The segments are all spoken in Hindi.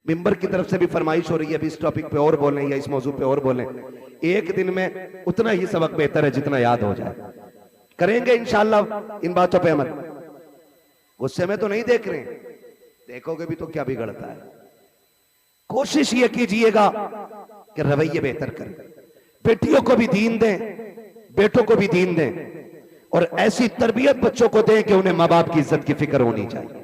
मिंबर की तरफ से भी फरमाइश हो रही है, अभी इस टॉपिक पे और बोलें या इस मौजू पे और बोलें। एक दिन में उतना ही सबक बेहतर है जितना याद हो जाए। करेंगे इंशाअल्लाह इन बातों पे अमल। गुस्से में तो नहीं देख रहे हैं, देखोगे भी तो क्या बिगड़ता है। कोशिश ये कीजिएगा कि रवैये बेहतर करें, बेटियों को भी दीन दें, बेटों को भी दीन दें, और ऐसी तरबियत बच्चों को दें कि उन्हें माँ बाप की इज्जत की फिक्र होनी चाहिए।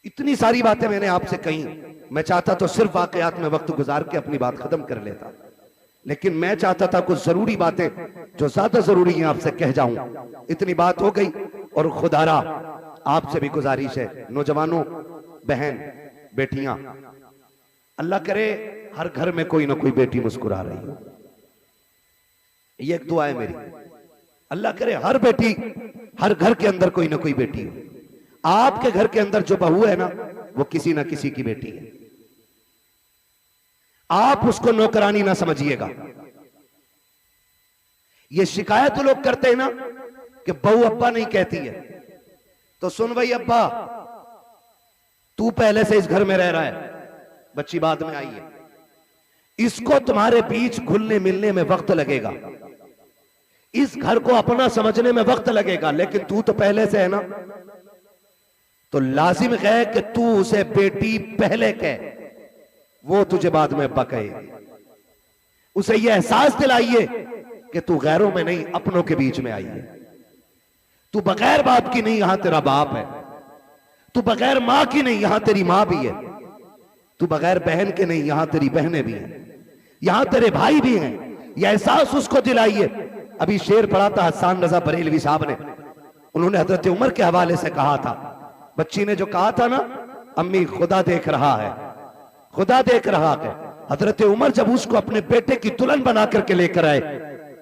इतनी सारी बातें मैंने आपसे कही, मैं चाहता तो सिर्फ वाकयात में वक्त गुजार के अपनी बात खत्म कर लेता, लेकिन मैं चाहता था कुछ जरूरी बातें जो ज्यादा जरूरी हैं आपसे कह जाऊं। इतनी बात हो गई, और खुदारा आपसे भी गुजारिश है, नौजवानों, बहन, बेटियां, अल्लाह करे हर घर में कोई ना कोई बेटी मुस्कुरा रही हो। ये एक दुआ है मेरी, अल्लाह करे हर बेटी, हर घर के अंदर कोई ना कोई बेटी हो। आपके घर के अंदर जो बहू है ना, वो किसी ना किसी की बेटी है। आप उसको नौकरानी ना समझिएगा। ये शिकायत तो लोग करते हैं ना कि बहू अब्बा नहीं कहती है, तो सुन भाई अब्बा, तू पहले से इस घर में रह रहा है, बच्ची बाद में आई है, इसको तुम्हारे बीच घुलने मिलने में वक्त लगेगा, इस घर को अपना समझने में वक्त लगेगा, लेकिन तू तो पहले से है ना, तो लाजिम है कि तू उसे बेटी पहले कह, वो तुझे बाद में अब्बा कहे। उसे यह एहसास दिलाइए कि तू गैरों में नहीं, अपनों के बीच में आई है। तू बगैर बाप की नहीं, यहां तेरा बाप है। तू बगैर मां की नहीं, यहां तेरी मां भी है। तू बगैर बहन के नहीं, यहां तेरी बहनें भी हैं, यहां तेरे भाई भी हैं। यह एहसास उसको दिलाइए। अभी शेर पढ़ा था हसन रजा बरेलवी साहब ने, उन्होंने हजरत उमर के हवाले से कहा था, बच्ची ने जो कहा था ना, अम्मी खुदा देख रहा है, खुदा देख रहा है। हजरत उमर जब उसको अपने बेटे की दुल्हन बना करके लेकर आए,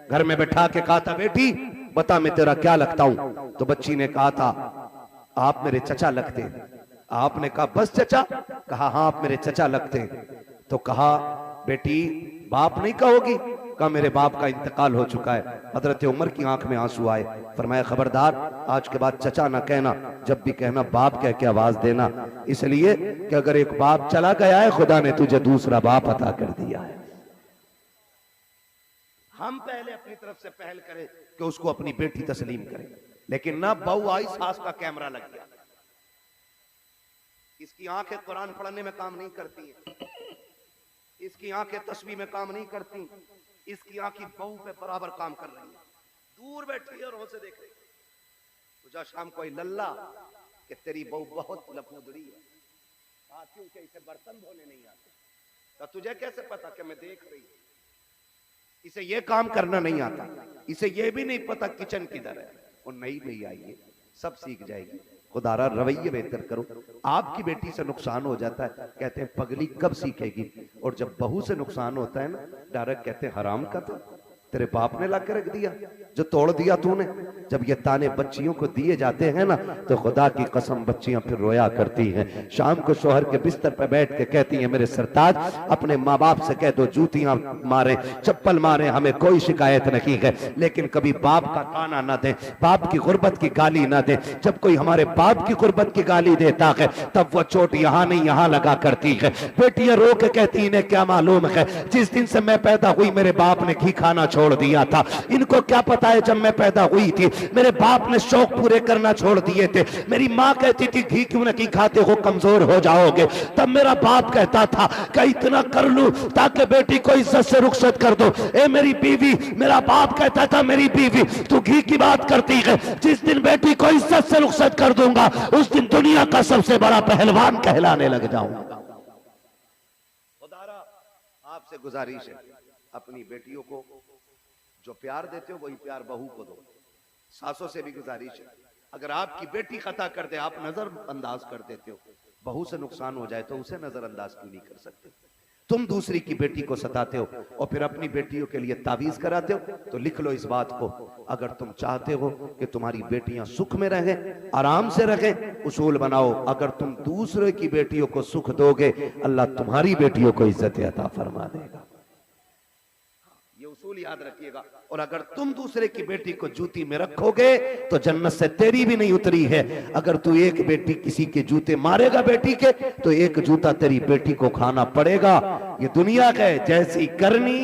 घर में बैठा के कहा था, बेटी बता मैं तेरा क्या लगता हूं? तो बच्ची ने कहा था, आप मेरे चचा लगते हैं। आपने कहा बस चचा? कहा हाँ आप मेरे चचा लगते हैं। तो कहा बेटी बाप नहीं कहोगी? कहा मेरे बाप का इंतकाल हो चुका है। हजरत उमर की आंख में आंसू आए, फरमाया खबरदार आज के बाद चचा ना कहना, जब भी कहना बाप कह के आवाज देना, इसलिए कि अगर एक बाप चला गया है, खुदा ने तुझे दूसरा बाप अता कर दिया है। हम पहले अपनी तरफ से पहल करें कि उसको अपनी बेटी तस्लीम करें, लेकिन ना बहू आई, सास का कैमरा लग गया। इसकी आंखें कुरान पढ़ने में काम नहीं करती है, इसकी आंखें तस्वीर में काम नहीं करती, इसकी आंखें बहू पे बराबर काम कर रही है। दूर बैठी है और वहां से देख रही है। तुझा शाम कोई लल्ला कि तेरी बहू बहुत लफूदड़ी है, क्योंकि इसे बर्तन धोने नहीं आते। तो तुझे कैसे पता कि मैं देख रही हूं? इसे ये काम करना नहीं आता, इसे ये भी नहीं पता किचन किधर है। और नई नई आई है, सब सीख जाएगी। खुदारा रवैये बेहतर करो। आपकी बेटी से नुकसान हो जाता है, कहते हैं पगली कब सीखेगी, और जब बहू से नुकसान होता है ना, डायरेक्ट कहते हैं हराम का था, तेरे बाप ने ला के रख दिया, जो तोड़ दिया तूने। जब ये ताने बच्चियों को दिए जाते हैं ना, तो खुदा की कसम बच्चियां फिर रोया करती हैं। शाम को शोहर के बिस्तर पर बैठ के कहती हैं, मेरे सरताज अपने माँ बाप से कह दो जूतियां मारे, चप्पल मारे, हमें कोई शिकायत नहीं है, लेकिन कभी बाप का ताना ना दे, बाप की गुर्बत की गाली ना दे। जब कोई हमारे बाप की गुर्बत की गाली देता है, तब वो चोट यहाँ नहीं यहाँ लगा करती है। बेटियां रो के कहती, इन्हें क्या मालूम है, जिस दिन से मैं पैदा हुई मेरे बाप ने घी खाना छोड़ दिया था। इनको क्या पता है जब मैं पैदा हुई थी मेरे बाप ने शौक पूरे करना छोड़ दिए थे। मेरी माँ कहती थी घी क्यों नहीं खाते हो, कमजोर हो जाओगे। तब मेरा बाप कहता था कि इतना कर लूं ताकि बेटी को इज्जत से रुखसत कर दो। ए मेरी बीवी, मेरा बाप कहता था मेरी बीवी तू घी की बात करती है, जिस दिन बेटी को इज्जत से रुखसत कर दूंगा उस दिन दुनिया का सबसे बड़ा पहलवान कहलाने लग जाऊंगा। खुदारा आपसे गुजारिश है, अपनी बेटियों को जो प्यार देते हो वही प्यार बहू को दो। सासों से भी गुजारिश है, अगर आपकी बेटी खता कर दे, आप नजरअंदाज कर देते हो, बहू से नुकसान हो जाए तो उसे नजरअंदाज क्यों नहीं कर सकते? तुम दूसरी की बेटी को सताते हो और फिर अपनी बेटियों के लिए तावीज कराते हो, तो लिख लो इस बात को, अगर तुम चाहते हो कि तुम्हारी बेटियां सुख में रहें, आराम से रहें, उसूल बनाओ, अगर तुम दूसरे की बेटियों को सुख दोगे, अल्लाह तुम्हारी बेटियों को इज्जत अता फरमा देगा। ये उसूल बिल्कुल याद रखिएगा। और अगर तुम दूसरे की बेटी को जूती में रखोगे तो जन्नत से तेरी भी नहीं उतरी है। अगर तू एक बेटी किसी के जूते मारेगा बेटी के, तो एक जूता तेरी बेटी को खाना पड़ेगा। ये दुनिया का है, जैसी करनी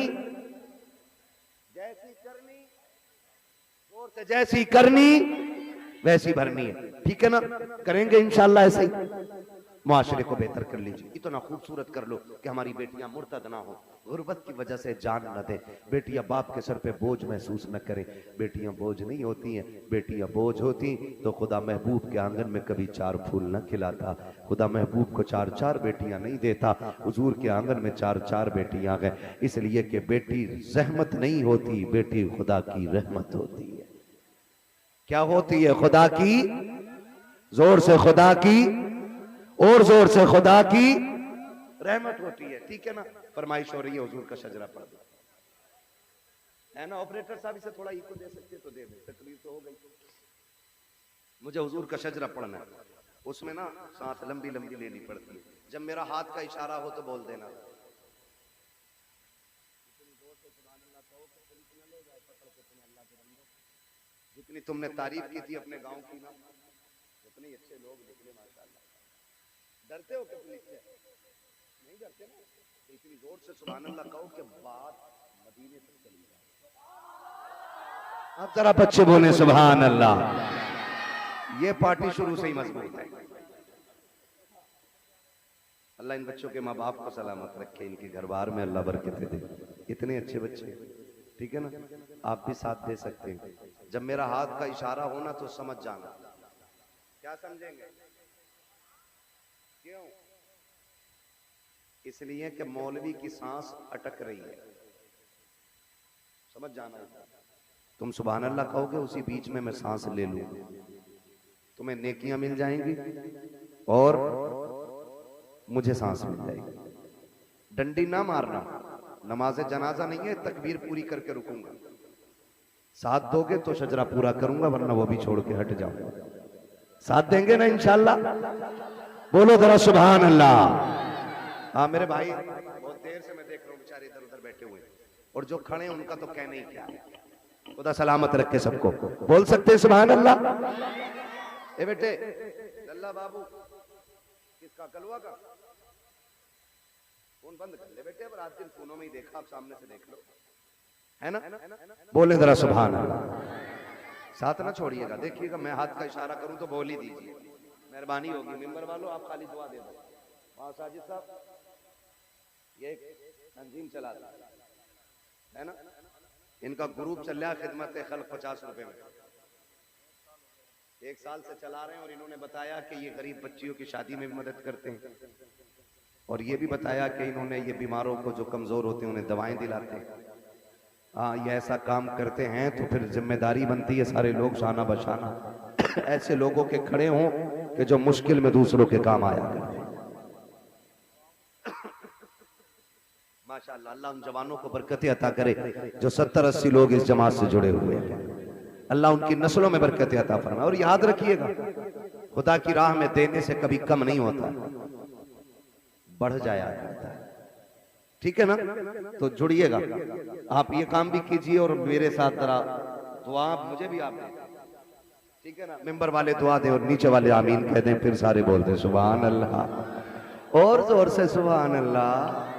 जोर से, जैसी करनी वैसी भरनी है। ठीक है ना? करेंगे इंशाल्लाह ऐसे ही, मुआशरे को बेहतर कर लीजिए। इतना खूबसूरत कर लो कि हमारी बेटियां मुर्तद ना हो, गुर्बत की वजह से जान न दे, बेटियां बाप के सर पे बोझ महसूस न करें। बेटियां बोझ नहीं होती हैं, बेटियां बोझ होती तो खुदा महबूब के आंगन में कभी 4 फूल न खिलाता, खुदा महबूब को 4-4 बेटियां नहीं देता। हुजूर के आंगन में 4-4 बेटियां गए, इसलिए कि बेटी रहमत नहीं होती, बेटी खुदा की रहमत होती है। क्या होती है? खुदा की, जोर से खुदा की, और जोर से खुदा की रहमत होती है। ठीक है ना? फरमाइश हो रही है हुजूर का शजरा पढ़ दो, है ना? ऑपरेटर साहब इसे थोड़ा इको दे सकते तो दे दे, तकलीफ तो हो गई। मुझे हुजूर का शजरा पढ़ना है, उसमें ना सांस लंबी लंबी लेनी पड़ती है। जब मेरा हाथ का इशारा हो तो बोल देना। जितनी तुमने तारीफ की थी अपने गांव की ना, उतने अच्छे लोग निकले माशाल्लाह। डरते हो कि पुलिस से? नहीं डरते ना? इतनी जोर से सुभान अल्लाह कहो कि बात मदीने तक चली जाए। अब जरा बच्चे बोले सुभान अल्लाह। ये पार्टी शुरू से ही मजबूत है। अल्लाह इन बच्चों के माँ बाप को सलामत रखे, इनके घर बार में अल्लाह बरकत दे। इतने अच्छे बच्चे, ठीक है ना? आप भी साथ दे सकते हैं। जब मेरा हाथ का इशारा होना तो समझ जाना। क्या समझेंगे? क्यों? इसलिए कि मौलवी की सांस अटक रही है, समझ जाना। तुम सुभान अल्लाह कहोगे, उसी बीच में मैं सांस ले लूं, तुम्हें नेकियां मिल जाएंगी और मुझे सांस मिल जाएगी। डंडी ना मारना, नमाज जनाजा नहीं है, तकबीर पूरी करके रुकूंगा। साथ दोगे तो शजरा पूरा करूंगा, वरना वो भी छोड़ के हट जाऊंगा। साथ देंगे ना इंशाल्लाह? बोलो जरा सुभान अल्लाह। हाँ मेरे भाई, बहुत देर से मैं देख रहा हूँ बेचारे इधर उधर बैठे हुए, और जो खड़े हैं उनका तो कहने ही क्या है। खुदा सलामत रखे सबको। बोल सकते हैं सुभान अल्लाह? ए बेटे लल्ला बाबू, किसका? कलवा का? फोन बंद कर ले बेटे, रात दिन फोनों में ही देखा, आप सामने से देख लो, है ना? बोले जरा सुभान अल्लाह। साथ ना छोड़िएगा, देखिएगा मैं हाथ का इशारा करूं तो बोल ही दीजिए, मेहरबानी होगी। मेंबर वालों आप खाली दुआ दे दो। वहां साजिद साहब ये तंजीम चलाता है ना, इनका ग्रुप चल रहा है खिदमत खल्क 50 रुपए में, 1 साल से चला रहे हैं। और इन्होंने बताया कि ये गरीब बच्चियों की शादी में भी मदद करते हैं, और ये भी बताया कि इन्होंने ये बीमारों को जो कमजोर होते हैं उन्हें दवाएं दिलाते हैं। हाँ, ये ऐसा काम करते हैं तो फिर जिम्मेदारी बनती है सारे लोग शाना बशाना ऐसे लोगों के खड़े हों कि जो मुश्किल में दूसरों के काम आया करते हैं। माशाअल्लाह, अल्लाह उन जवानों को बरकत अता करे जो 70-80 लोग इस जमात से जुड़े हुए हैं। अल्लाह उनकी नस्लों में बरकत अता फरमाए। और याद रखिएगा, खुदा की राह में देने से कभी कम नहीं होता, बढ़ जाया करता है। ठीक है ना? तो जुड़िएगा, आप ये काम भी कीजिए और मेरे साथ जरा दुआ मुझे भी आप दें, ठीक है ना? मेंबर वाले दुआ दे और नीचे वाले आमीन कह दें, फिर सारे बोलते सुभान अल्लाह और जोर से सुभान अल्लाह।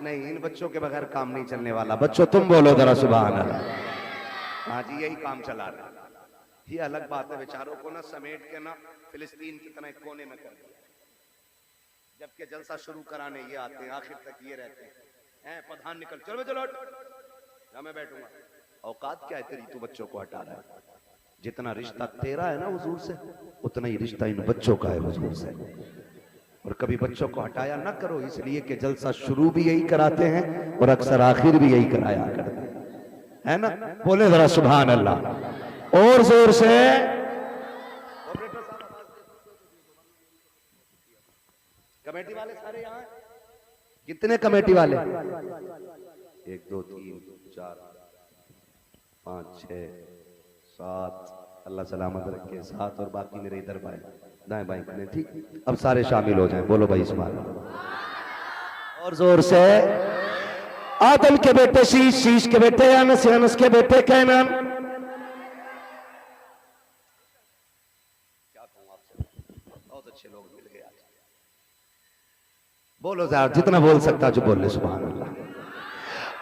नहीं, इन बच्चों के बगैर काम नहीं चलने वाला। बच्चों तुम बोलो जरा सुभान अल्लाह। हाँ जी, यही काम चला रहा है। ये अलग बात है, बेचारों को ना समेट के ना फिलिस्तीन की तरह कोने में कर दिया, जबकि जलसा शुरू कराने ये आते हैं, आखिर तक ये रहते हैं। प्रधान निकल, चलो चलो या मैं बैठूंगा। औकात क्या है तेरी, तू बच्चों को हटा रहा है। जितना रिश्ता तेरा है ना हुजूर से, उतना ही रिश्ता इन बच्चों का है हुजूर से। और कभी बच्चों को हटाया ना करो, इसलिए कि जलसा शुरू भी यही कराते हैं और अक्सर आखिर भी यही कराया करते हैं, है ना? बोले जरा सुभान अल्लाह और जोर से। कमेटी वाले सारे यहाँ, कितने कमेटी वाले? 1 2 3 4 5 6 7, अल्लाह सलामत रखे 7, और बाकी मेरे इधर बाएं दाएं बाएं करने। ठीक, अब सारे शामिल हो जाएं। बोलो भाई इस्माइल और जोर से आदम के बेटे शीश, शीश के बेटे अनस, अनस के बेटे कैनान। क्या कहूं आपसे, बहुत अच्छे लोग मिल गए आज। बोलो ज़रा, जितना बोल सकता जो बोल ले। सुभान अल्लाह।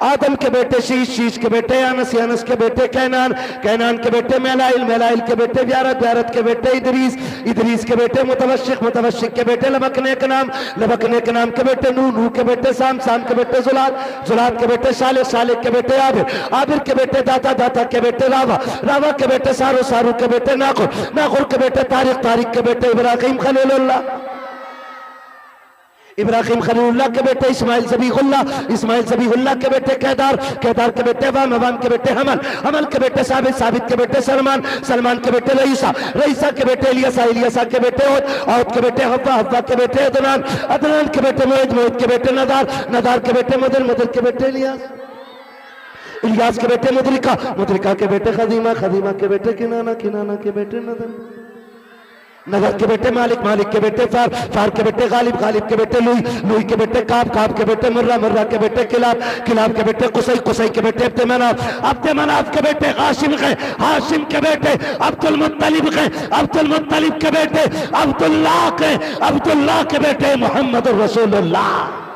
आदम के बेटे शीश, शीश के बेटे अनस, अनस के बेटे कैनान, कैनान के बेटे मेलाइल, मेलाइल के बेटे ब्यारत, ब्यारत के बेटे इदरीस, इदरीस के बेटे मुतवशिक, मुतवशिक के बेटे लबकने के नाम, लबकने के नाम के बेटे नूह, नूह के बेटे साम, साम के बेटे जुलाद, जुलाद के बेटे सालिक, सालिक के बेटे आबिर, आबिर के बेटे दाता, दाता के बेटे रावा, रावा के बेटे सारू, सारू के बेटे नाखुर, नाखुर के बेटे तारिक, तारिक के बेटे इब्राहिम खलीलुल्लाह, इब्राहिम खलीलुल्लाह के बेटे इस्माइल ज़बीहुल्लाह, इस्माइल ज़बीहुल्लाह के बेटे केदार, केदार के बेटे वाम, वाम के बेटे हमल, हमल के बेटे साबित, साबित के बेटे सलमान, सलमान के बेटे रईसा, रईसा के बेटे इलियासा, इलियासा के बेटे औद, औद के बेटे हव्वा, हव्वा के बेटे अदनान, अदनान के बेटे मोहित, मोहित के बेटे नदार, नदार के बेटे मदर, मदर के बेटे इलियास, इलियास के बेटे मुदरिका, मुदरिका के बेटे खदीमा, खदीमा के बेटे किनाना, किनाना के बेटे नदर, नगर के बेटे मालिक, मालिक के बेटे फार, फार के बेटे गालिब, गालिब के बेटे लुई, लुई के बेटे काब, काब के बेटे मुर्रा, मुर्रा के बेटे किलाब, किलाब के बेटे कुसई, कुसई के बेटे अब्द मनाफ, अब्द मनाफ के बेटे हाशिम के, हाशिम के बेटे अब्दुल मुत्तलिब के, अब्दुल मुत्तलिब के बेटे अब्दुल्लाह के, अब्दुल्लाह के बेटे मोहम्मद रसूलुल्लाह।